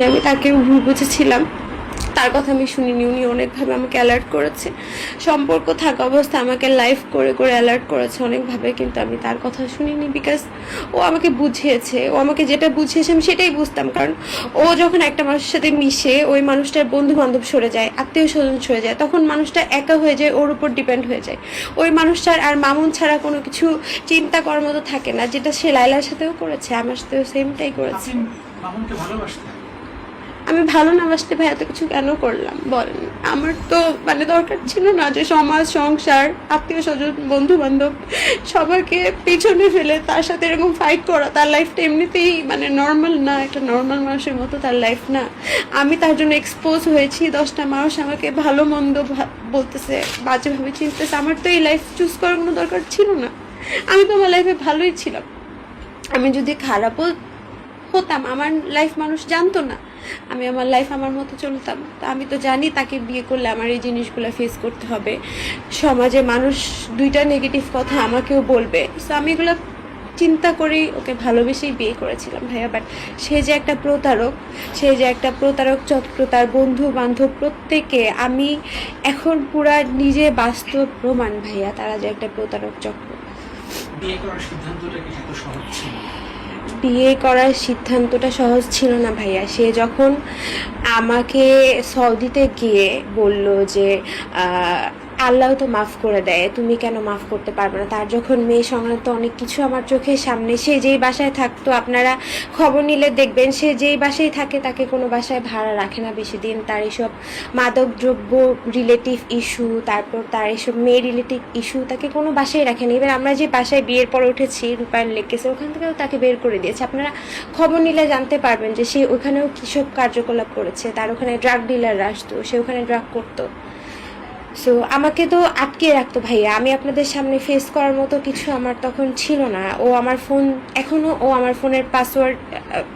আমি তাকে ভুল বুঝেছিলাম, তার কথা আমি শুনিনি। উনি অনেকভাবে আমাকে অ্যালার্ট করেছে, সম্পর্ক থাকা অবস্থায় আমাকে লাইভ করে করে অ্যালার্ট করেছে অনেকভাবে, কিন্তু আমি তার কথা শুনিনি। বিকজ ও আমাকে বুঝিয়েছে, ও আমাকে যেটা বুঝিয়েছে আমি সেটাই বুঝতাম। কারণ ও যখন একটা মানুষের সাথে মিশে, ওই মানুষটার বন্ধু বান্ধব সরে যায়, আত্মীয় স্বজন সরে যায়, তখন মানুষটা একা হয়ে যায়, ওর উপর ডিপেন্ড হয়ে যায়। ওই মানুষটার আর মামুন ছাড়া কোনো কিছু চিন্তা করার মতো থাকে না, যেটা সে লাইলার সাথেও করেছে, আমার সাথেও সেমটাই করেছে। মামুনকে ভালোবাসতেন? আমি ভালো না বাসতে ভাই এত কিছু কেন করলাম বলেন? আমার তো দরকার ছিল না যে সমাজ, সংসার, আত্মীয় স্বজন, বন্ধু বান্ধব সবাইকে পিছনে ফেলে তার সাথে এরকম ফাইট করা। তার লাইফটা এমনিতেই নর্মাল না, একটা নর্মাল মানুষের মতো তার লাইফ না। আমি তার জন্য এক্সপোজ হয়েছি, 10টা মানুষ আমাকে ভালো মন্দ বলতেছে, বাজেভাবে চিনতেছে। আমার তো এই লাইফ চুজ করার কোনো দরকার ছিল না। আমি তো আমার লাইফে ভালোই ছিলাম। আমি যদি খারাপও হতাম, আমার লাইফ মানুষ জানতো না। আমি আমার লাইফ আমার মতো চলতাম। তা আমি তো জানি তাকে বিয়ে করলে আমার এই জিনিসগুলো ফেস করতে হবে, সমাজে মানুষ 2টা নেগেটিভ কথা আমাকেও বলবে। সো আমি এগুলো চিন্তা করেই ওকে ভালোবেসেই বিয়ে করেছিলাম ভাইয়া। বাট সে যে একটা প্রতারক, চক্র, তার বন্ধু বান্ধব প্রত্যেকে, আমি এখন পুরা নিজে বাস্তব প্রমাণ ভাইয়া, তারা যে একটা প্রতারক চক্র। বিয়ে করার সিদ্ধান্তটা কি এত সহজ ছিল? বিয়ে করার সিদ্ধান্তটা সহজ ছিল না ভাইয়া। সে যখন আমাকে সৌদিতে গিয়ে বলল যে আল্লাহ তো মাফ করে দেয়, তুমি কেন মাফ করতে পারবে না, তার যখন মেয়ে সংক্রান্ত অনেক কিছু আমার চোখের সামনে, সে যেই বাসায় থাকতো, আপনারা খবর নিলে দেখবেন, সে যেই বাসায় থাকে তাকে কোনো বাসায় ভাড়া রাখে না বেশি দিন। তার এসব মাদকদ্রব্য রিলেটিভ ইস্যু, তারপর তার এসব মেয়ে রিলেটিভ ইস্যু, তাকে কোনো বাসায় রাখেনি। এবার আমরা যে বাসায় বিয়ের পর উঠেছি রূপায়ণ লেকেছে, ওখান থেকেও তাকে বের করে দিয়েছে। আপনারা খবর নিলে জানতে পারবেন যে সে ওখানেও কীসব কার্যকলাপ করেছে। তার ওখানে ড্রাগ ডিলাররা আসতো, সে ওখানে ড্রাগ করতো। সো আমাকে তো আটকে রাখতো ভাইয়া। আমি আপনাদের সামনে ফেস করার মতো কিছু আমার তখন ছিল না। ও আমার ফোন, এখনও ও আমার ফোনের পাসওয়ার্ড,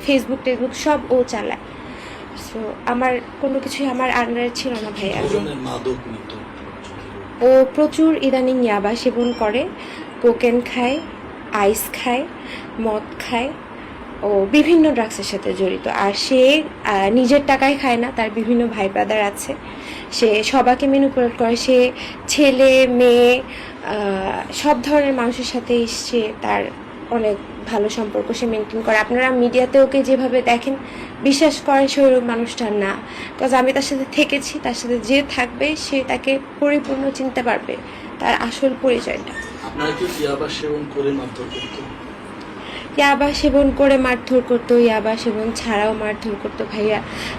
ফেসবুক টেসবুক সব ও চালায়। সো আমার কোনো কিছুই আমার আন্ডারে ছিল না ভাইয়া। ও প্রচুর ইদানিং ইয়াবা সেবন করে, কোকেন খায়, আইস খায়, মদ খায়, ও বিভিন্ন ড্রাগসের সাথে জড়িত। আর সে নিজের টাকায় খায় না, তার বিভিন্ন ভাই ব্রাদার আছে, সে সবাইকে ম্যানিপুলেট করে। সে ছেলে মেয়ে সব ধরনের মানুষের সাথে সে তার অনেক ভালো সম্পর্ক সে মেনটেন করে। আপনারা মিডিয়াতে ওকে যেভাবে দেখেন, বিশ্বাস করেন সেরকম মানুষটা না। বিকজ আমি তার সাথে থেকেছি, তার সাথে যে থাকবে সে তাকে পরিপূর্ণ চিনতে পারবে, তার আসল পরিচয়টা। আপনারা কি ইয়াবা সেবন করে মারধর করতো? ইয়াবা সেবন করে মারধর করতো, ইয়াবা সেবন ছাড়াও মারধর করতো ভাইয়া।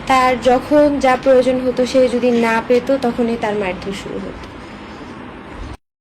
তার যখন যা প্রয়োজন হতো, সে যদি না পেতো তখনই তার মারধর শুরু হতো।